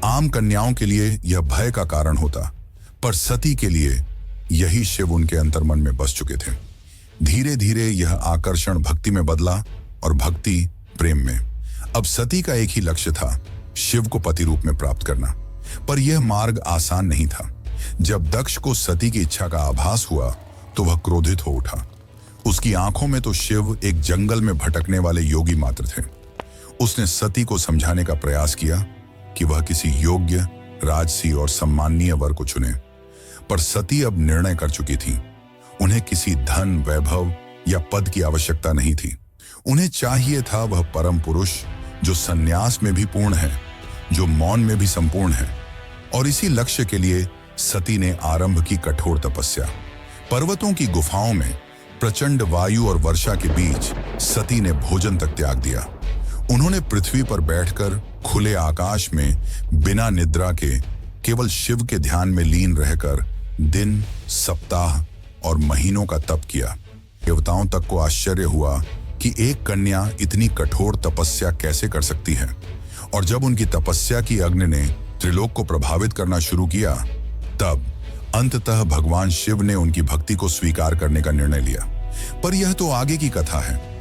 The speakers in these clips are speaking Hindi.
आम कन्याओं के लिए यह भय का कारण होता, पर सती के लिए यही शिव उनके अंतर्मन में बस चुके थे। धीरे धीरे यह आकर्षण भक्ति में बदला और भक्ति प्रेम में। अब सती का एक ही लक्ष्य था, शिव को पति रूप में प्राप्त करना। पर यह मार्ग आसान नहीं था। जब दक्ष को सती की इच्छा का आभास हुआ तो वह क्रोधित हो उठा। उसकी आंखों में तो शिव एक जंगल में भटकने वाले योगी मात्र थे। उसने सती को समझाने का प्रयास किया कि वह किसी योग्य, राजसी और सम्माननीय वर को चुने, पर सती अब निर्णय कर चुकी थी। उन्हें किसी धन, वैभव या पद की आवश्यकता नहीं थी। उन्हें चाहिए था वह परम पुरुष जो संन्यास में भी पूर्ण है, जो मौन में भी संपूर्ण है। और इसी लक्ष्य के लिए सती ने आरंभ की कठोर तपस्या। पर्वतों की गुफाओं में प्रचंड वायु और वर्षा के बीच सती ने भोजन तक त्याग दिया। उन्होंने पृथ्वी पर बैठकर खुले आकाश में बिना निद्रा के केवल शिव के ध्यान में लीन रहकर दिन, सप्ताह और महीनों का तप किया। देवताओं तक को आश्चर्य हुआ कि एक कन्या इतनी कठोर तपस्या कैसे कर सकती है। और जब उनकी तपस्या की अग्नि ने त्रिलोक को प्रभावित करना शुरू किया, तब अंततः भगवान शिव ने उनकी भक्ति को स्वीकार करने का निर्णय लिया। पर यह तो आगे की कथा है।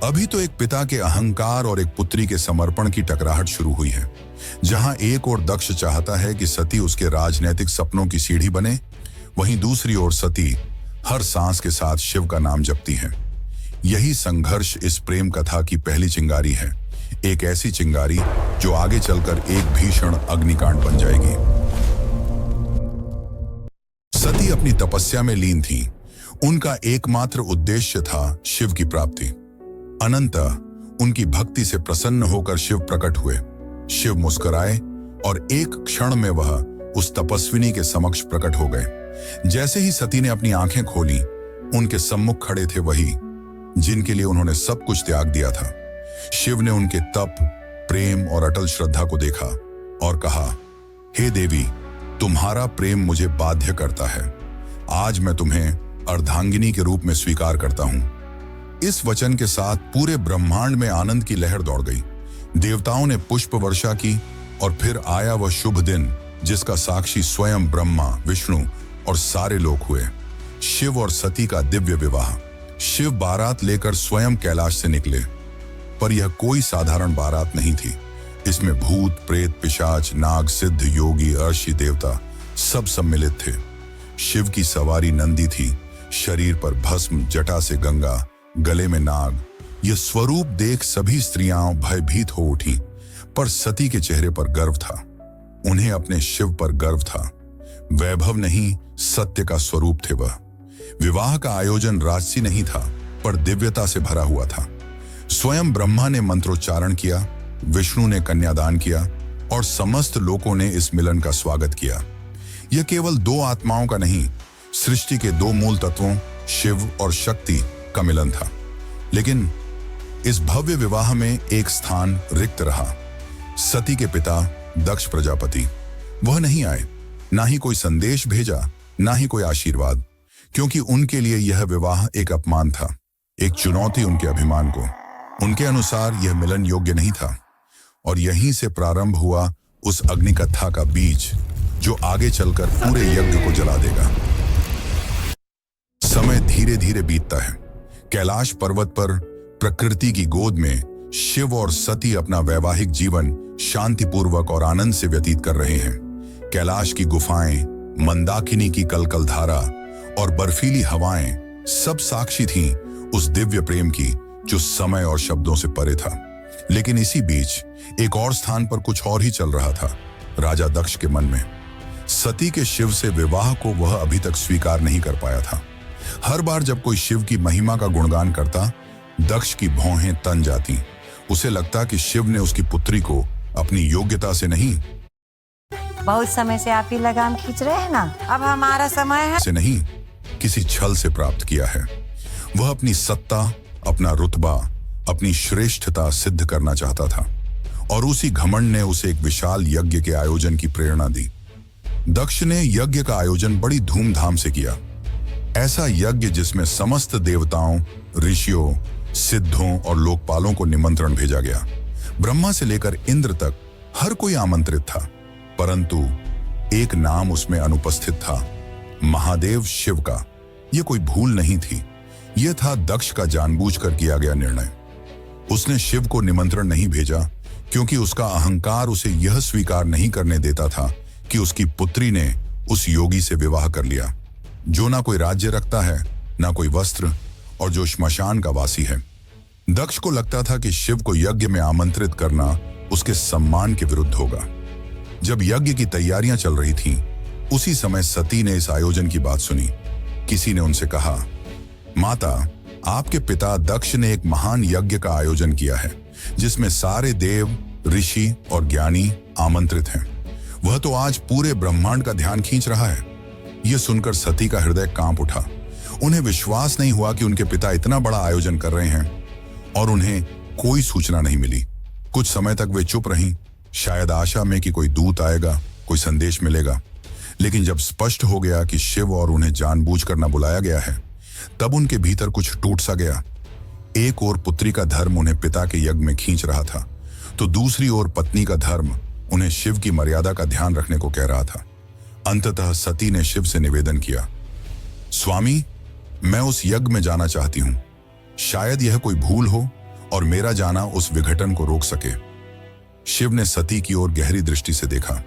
अभी तो एक पिता के अहंकार और एक पुत्री के समर्पण की टकराहट शुरू हुई है। जहां एक ओर दक्ष चाहता है कि सती उसके राजनैतिक सपनों की सीढ़ी बने, वहीं दूसरी ओर सती हर सांस के साथ शिव का नाम जपती है। यही संघर्ष इस प्रेम कथा की पहली चिंगारी है, एक ऐसी चिंगारी जो आगे चलकर एक भीषण अग्निकांड बन जाएगी। सती अपनी तपस्या में लीन थी। उनका एकमात्र उद्देश्य था शिव की प्राप्ति। अनंतः उनकी भक्ति से प्रसन्न होकर शिव प्रकट हुए। शिव मुस्कुराए और एक क्षण में वह उस तपस्विनी के समक्ष प्रकट हो गए। जैसे ही सती ने अपनी आंखें खोली, उनके सम्मुख खड़े थे वही जिनके लिए उन्होंने सब कुछ त्याग दिया था। शिव ने उनके तप, प्रेम और अटल श्रद्धा को देखा और कहा, हे देवी, तुम्हारा प्रेम मुझे बाध्य करता है। आज मैं तुम्हें अर्धांगिनी के रूप में स्वीकार करता हूं। इस वचन के साथ पूरे ब्रह्मांड में आनंद की लहर दौड़ गई। देवताओं ने पुष्प वर्षा की और फिर आया वह शुभ दिन जिसका साक्षी स्वयं ब्रह्मा, विष्णु और सारे लोक हुए। शिव और सती का दिव्य विवाह। शिव बारात लेकर स्वयं कैलाश से निकले, पर यह कोई साधारण बारात नहीं थी। इसमें भूत, प्रेत, पिशाच, नाग, सिद्ध, योगी, अर्षि, देवता सब सम्मिलित थे। शिव की सवारी नंदी थी, शरीर पर भस्म, जटा से गंगा, गले में नाग। यह स्वरूप देख सभी स्त्रियां भयभीत हो उठी, पर सती के चेहरे पर गर्व था। उन्हें अपने शिव पर गर्व था। वैभव नहीं, सत्य का स्वरूप थे वह। विवाह का आयोजन राजसी नहीं था, पर दिव्यता से भरा हुआ था। स्वयं ब्रह्मा ने मंत्रोच्चारण किया, विष्णु ने कन्यादान किया और समस्त लोगों ने इस मिलन का स्वागत किया। यह केवल दो आत्माओं का नहीं, सृष्टि के दो मूल तत्वों शिव और शक्ति का मिलन था। लेकिन इस भव्य विवाह में एक स्थान रिक्त रहा। सती के पिता दक्ष प्रजापति, वह नहीं आए, ना ही कोई संदेश भेजा, ना ही कोई आशीर्वाद, क्योंकि उनके लिए यह विवाह एक अपमान था, एक चुनौती उनके अभिमान को। उनके अनुसार यह मिलन योग्य नहीं था। और यहीं से प्रारंभ हुआ उस अग्निकथा का बीज जो आगे चलकर पूरे यज्ञ को जला देगा। समय धीरे धीरे बीतता है। कैलाश पर्वत पर प्रकृति की गोद में शिव और सती अपना वैवाहिक जीवन शांतिपूर्वक और आनंद से व्यतीत कर रहे हैं। कैलाश की गुफाएं, मंदाकिनी की कलकल धारा और बर्फीली हवाएं सब साक्षी थीं उस दिव्य प्रेम की जो समय और शब्दों से परे था। लेकिन इसी बीच एक और स्थान पर कुछ और ही चल रहा था, राजा दक्ष के मन में। सती के शिव से विवाह को वह अभी तक स्वीकार नहीं कर पाया था। हर बार जब कोई शिव की महिमा का गुणगान करता, दक्ष की भौहें तन जाती। उसे लगता कि शिव ने उसकी पुत्री को अपनी योग्यता से नहीं, बहुत समय से आप ही लगाम खींच रहे हैं ना, अब हमारा समय है, से नहीं, किसी छल से प्राप्त किया है। वह अपनी सत्ता, अपना रुतबा, अपनी श्रेष्ठता सिद्ध करना चाहता था और उसी घमंड ने उसे एक विशाल यज्ञ के आयोजन की प्रेरणा दी। दक्ष ने यज्ञ का आयोजन बड़ी धूमधाम से किया। ऐसा यज्ञ जिसमें समस्त देवताओं, ऋषियों, सिद्धों और लोकपालों को निमंत्रण भेजा गया। ब्रह्मा से लेकर इंद्र तक हर कोई आमंत्रित था। परंतु एक नाम उसमें अनुपस्थित था, महादेव शिव का। यह कोई भूल नहीं थी, यह था दक्ष का जानबूझकर किया गया निर्णय। उसने शिव को निमंत्रण नहीं भेजा क्योंकि उसका अहंकार उसे यह स्वीकार नहीं करने देता था कि उसकी पुत्री ने उस योगी से विवाह कर लिया, जो ना कोई राज्य रखता है, ना कोई वस्त्र, और जो श्मशान का वासी है। दक्ष को लगता था कि शिव को यज्ञ में आमंत्रित करना उसके सम्मान के विरुद्ध होगा। जब यज्ञ की तैयारियां चल रही थीं, उसी समय सती ने इस आयोजन की बात सुनी। किसी ने उनसे कहा, माता, आपके पिता दक्ष ने एक महान यज्ञ का आयोजन किया है जिसमें सारे देव, ऋषि और ज्ञानी आमंत्रित हैं। वह तो आज पूरे ब्रह्मांड का ध्यान खींच रहा है। यह सुनकर सती का हृदय कांप उठा। उन्हें विश्वास नहीं हुआ कि उनके पिता इतना बड़ा आयोजन कर रहे हैं और उन्हें कोई सूचना नहीं मिली। कुछ समय तक वे चुप रहीं, शायद आशा में कि कोई दूत आएगा, कोई संदेश मिलेगा। लेकिन जब स्पष्ट हो गया कि शिव और उन्हें जानबूझकर न बुलाया गया है, तब उनके भीतर कुछ टूट सा गया। एक ओर पुत्री का धर्म उन्हें पिता के यज्ञ में खींच रहा था, तो दूसरी ओर पत्नी का धर्म उन्हें शिव की मर्यादा का ध्यान रखने को कह रहा था। अंततः सती ने शिव से निवेदन किया, स्वामी, मैं उस यज्ञ में जाना चाहती हूं। शायद यह कोई भूल हो और मेरा जाना उस विघटन को रोक सके। शिव ने सती की ओर गहरी दृष्टि से देखा।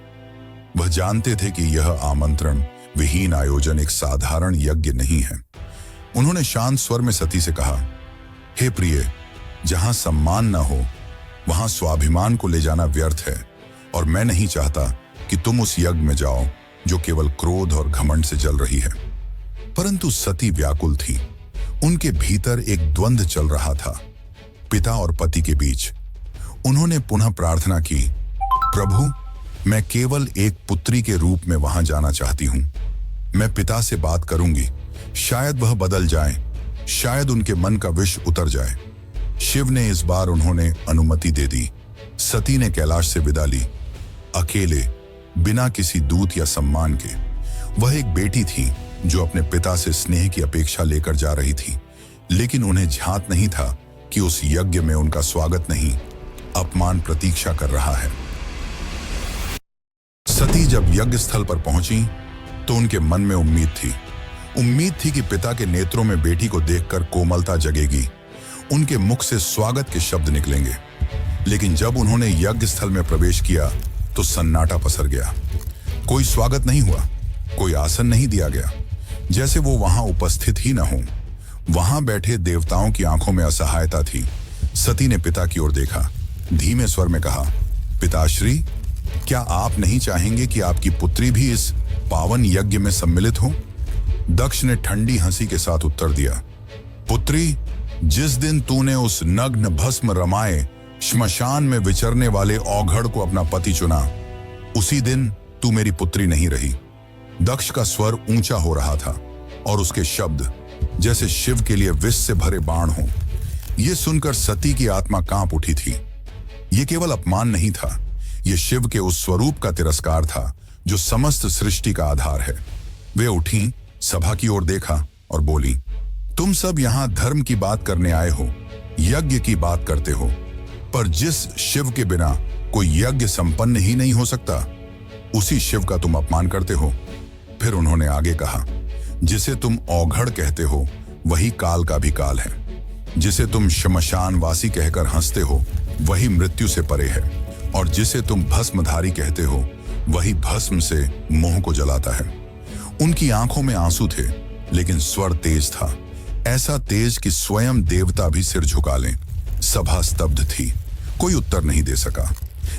वह जानते थे कि यह आमंत्रण विहीन आयोजन एक साधारण यज्ञ नहीं है। उन्होंने शांत स्वर में सती से कहा, हे प्रिय, जहां सम्मान न हो वहां स्वाभिमान को ले जाना व्यर्थ है, और मैं नहीं चाहता कि तुम उस यज्ञ में जाओ जो केवल क्रोध और घमंड से जल रही है। परंतु सती व्याकुल थी। उनके भीतर एक द्वंद्व चल रहा था, पिता और पति के बीच। उन्होंने पुनः प्रार्थना की, प्रभु, मैं केवल एक पुत्री के रूप में वहां जाना चाहती हूं। मैं पिता से बात करूंगी, शायद वह बदल जाए, शायद उनके मन का विष उतर जाए। शिव ने इस बार उन्होंने अनुमति दे दी। सती ने कैलाश से विदा ली, अकेले, बिना किसी दूत या सम्मान के। वह एक बेटी थी जो अपने पिता से स्नेह की अपेक्षा लेकर जा रही थी, लेकिन उन्हें झांत नहीं था कि उस यज्ञ में उनका स्वागत नहीं, अपमान प्रतीक्षा कर रहा है। सती जब यज्ञ स्थल पर पहुंची तो उनके मन में उम्मीद थी कि पिता के नेत्रों में बेटी को देखकर कोमलता जगेगी, उनके मुख से स्वागत के शब्द निकलेंगे। लेकिन जब उन्होंने यज्ञ स्थल में प्रवेश किया तो सन्नाटा पसर गया। कोई स्वागत नहीं हुआ, कोई आसन नहीं दिया गया, जैसे वो वहां उपस्थित ही न हो। वहां बैठे देवताओं की आंखों में असहायता थी। सती ने पिता की ओर देखा, धीमे स्वर में कहा, पिताश्री, क्या आप नहीं चाहेंगे कि आपकी पुत्री भी इस पावन यज्ञ में सम्मिलित हो? दक्ष ने ठंडी हंसी के साथ उत्तर दिया, पुत्री, जिस दिन तूने उस नग्न भस्म रमाए श्मशान में विचरने वाले औघड़ को अपना पति चुना, उसी दिन तू मेरी पुत्री नहीं रही। दक्ष का स्वर ऊंचा हो रहा था और उसके शब्द जैसे शिव के लिए विष से भरे बाण हो। यह सुनकर सती की आत्मा कांप उठी थी। यह केवल अपमान नहीं था, यह शिव के उस स्वरूप का तिरस्कार था जो समस्त सृष्टि का आधार है। वे उठी, सभा की ओर देखा और बोली, तुम सब यहां धर्म की बात करने आए हो, यज्ञ की बात करते हो, पर जिस शिव के बिना कोई यज्ञ संपन्न ही नहीं हो सकता, उसी शिव का तुम अपमान करते हो। फिर उन्होंने आगे कहा, जिसे तुम औघड़ कहते हो वही काल का भी काल है। जिसे तुम श्मशान वासी कहकर हंसते हो वही मृत्यु से परे है, और जिसे तुम भस्मधारी कहते हो वही भस्म से मोह को जलाता है। उनकी आंखों में आंसू थे, लेकिन स्वर तेज था, ऐसा तेज कि स्वयं देवता भी सिर झुका लें। सभा स्तब्ध थी, कोई उत्तर नहीं दे सका,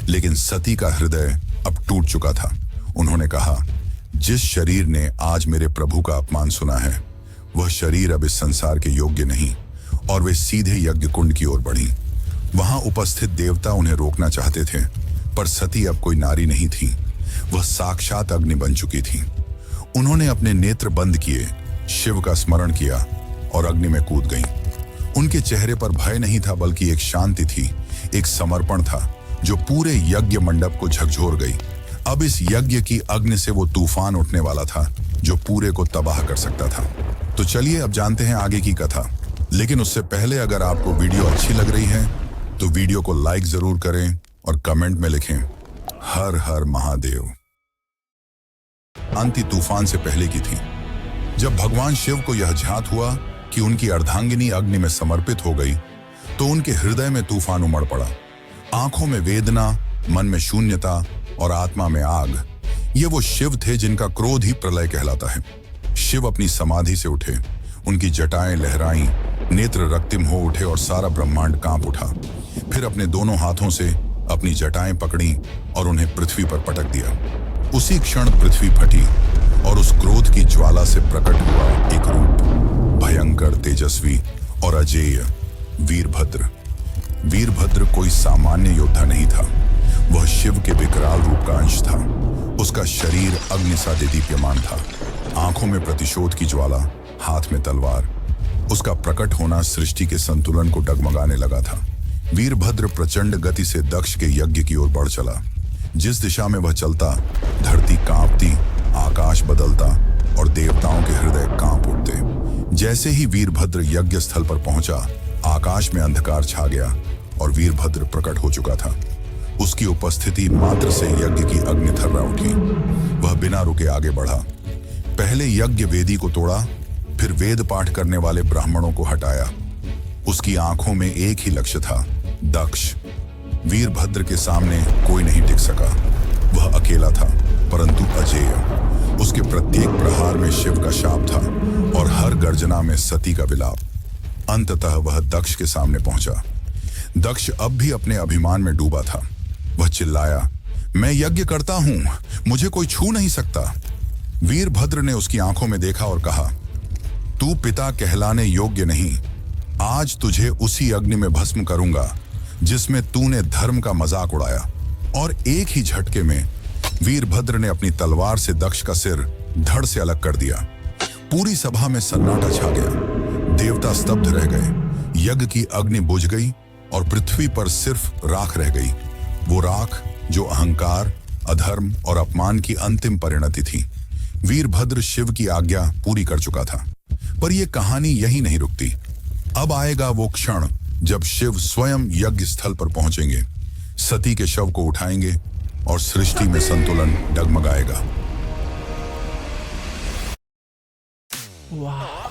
लेकिन सती का हृदय अब टूट चुका था। उन्होंने कहा, जिस शरीर ने आज मेरे प्रभु का अपमान सुना है, वह शरीर अब इस संसार के योग्य नहीं। और वे सीधे यज्ञ कुंड की ओर बढ़ी। वहां उपस्थित देवता उन्हें रोकना चाहते थे, पर सती अब कोई नारी नहीं थी, वह साक्षात अग्नि बन चुकी थी। उन्होंने अपने नेत्र बंद किए, शिव का स्मरण किया और अग्नि में कूद गईं। उनके चेहरे पर भय नहीं था, बल्कि एक शांति थी, एक समर्पण था जो पूरे यज्ञ मंडप को झकझोर गई। अब इस यज्ञ की अग्नि से वो तूफान उठने वाला था जो पूरे को तबाह कर सकता था। तो चलिए अब जानते हैं आगे की कथा। लेकिन उससे पहले अगर आपको वीडियो अच्छी लग रही है तो वीडियो को लाइक जरूर करें और कमेंट में लिखें हर हर महादेव। अंति तूफान से पहले की थी, जब भगवान शिव को यह ज्ञात हुआ कि उनकी अर्धांगिनी अग्नि में समर्पित हो गई, तो उनके हृदय में तूफान उमड़ पड़ा। आंखों में वेदना, मन में शून्यता और आत्मा में आग। ये वो शिव थे जिनका क्रोध ही प्रलय कहलाता है। शिव अपनी समाधि से उठे, उनकी जटाएं लहराईं, नेत्र रक्तिम हो उठे और सारा ब्रह्मांड कांप उठा। फिर अपने दोनों हाथों से अपनी जटाएं पकड़ी और उन्हें पृथ्वी पर पटक दिया। उसी क्षण पृथ्वी फटी और उस क्रोध की ज्वाला से प्रकट हुआ एक रूप, भयंकर, तेजस्वी और अजेय, वीरभद्र। वीरभद्र कोई सामान्य योद्धा नहीं था, वह शिव के विकराल रूप का अंश था। उसका शरीर अग्नि सा दीप्यमान था, आंखों में प्रतिशोध की ज्वाला, हाथ में तलवार। उसका प्रकट होना सृष्टि के संतुलन को डगमगाने लगा था। वीरभद्र प्रचंड गति से दक्ष के यज्ञ की ओर बढ़ चला। जिस दिशा में वह चलता, धरती कांपती, आकाश बदलता और देवताओं के हृदय कांप उठते। जैसे ही वीरभद्र यज्ञ स्थल पर पहुंचा, आकाश में अंधकार छा गया और वीरभद्र प्रकट हो चुका था। उसकी उपस्थिति मात्र से यज्ञ की अग्नि थर्रा उठी। वह बिना रुके आगे बढ़ा। पहले यज्ञ वेदी को तोड़ा, फिर वेद पाठ करने वाले ब्राह्मणों को हटाया। उसकी आंखों में एक ही लक्ष्य था, दक्ष। वीरभद्र के सामने कोई नहीं टिक सका। वह अकेला था, परंतु अजेय। उसके प्रत्येक प्रहार में शिव का शाप था और हर गर्जना में सती का विलाप। अंततः वह दक्ष के सामने पहुंचा। दक्ष अब भी अपने अभिमान में डूबा था। वह चिल्लाया, मैं यज्ञ करता हूं, मुझे कोई छू नहीं सकता। वीरभद्र ने उसकी आंखों में देखा और कहा, तू पिता कहलाने योग्य नहीं। आज तुझे उसी अग्नि में भस्म करूंगा जिसमें तूने धर्म का मजाक उड़ाया। और एक ही झटके में वीरभद्र ने अपनी तलवार से दक्ष का सिर धड़ से अलग कर दिया। पूरी सभा में सन्नाटा छा गया। देवता स्तब्ध रह गए। यज्ञ की अग्नि बुझ गई और पृथ्वी पर सिर्फ राख रह गई। वो राख जो अहंकार, अधर्म और अपमान की अंतिम परिणति थी। वीरभद्र शिव की आज्ञा पूरी कर चुका था। पर यह कहानी यही नहीं रुकती। अब आएगा वो क्षण जब शिव स्वयं यज्ञ स्थल पर पहुंचेंगे, सती के शव को उठाएंगे और सृष्टि में संतुलन डगमगाएगा। वाह।